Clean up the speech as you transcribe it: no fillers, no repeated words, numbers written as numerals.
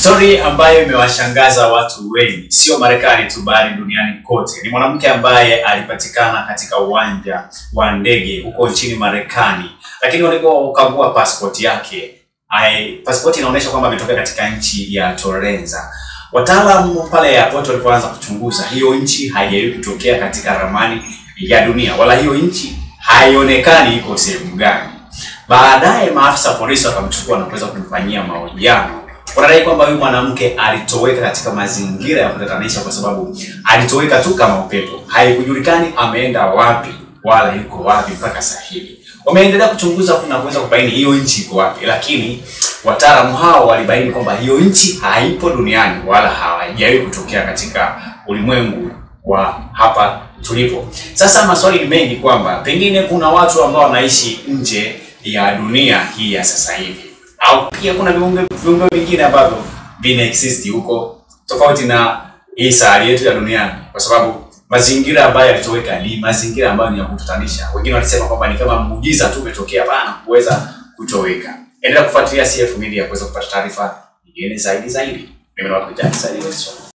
Story ambayo imewashangaza watu wengi, sio Marekani tu bali duniani kote. Ni mwanamke ambaye alipatikana katika uwanja wa ndege huko nchini Marekani. Lakini walipokagua passport yake, passport inaonyesha kwamba ametoka katika nchi ya Torenza. Wataalamu pale airport walipoanza kuchunguza, hiyo nchi haijawahi kutokea katika ramani ya dunia, wala hiyo nchi haionekani iko sehemu gani. Baadaye maafisa polisi wakamchukua na kuweza kumfanyia mahojiano. Wanadai kwamba huyu mwanamke alitoweka katika mazingira ya kutatanisha kwa sababu alitoweka tu kama upepo. Haikujulikani ameenda wapi wala yuko wapi mpaka sasa hivi. Wameendelea kuchunguza na kuweza kubaini hiyo nchi iko wapi, lakini wataalamu hao walibaini kwamba hiyo nchi haipo duniani wala haijawahi kutokea katika ulimwengu wa hapa tulipo. Sasa maswali ni mengi kwamba pengine kuna watu ambao wanaishi nje ya dunia hii ya sasa hivi, au pia kuna viumbe vingine ambavyo vina exist huko tofauti na hii sayari yetu ya duniani, kwa sababu mazingira ambayo yalitoweka ni mazingira ambayo ni ya kutatanisha. Wengine wanasema kwamba ni kama muujiza tu umetokea bana kuweza kutoweka. Endelea kufuatilia CF Media kuweza kupata taarifa nyingine zaidi. Mimi ni wako Jackson.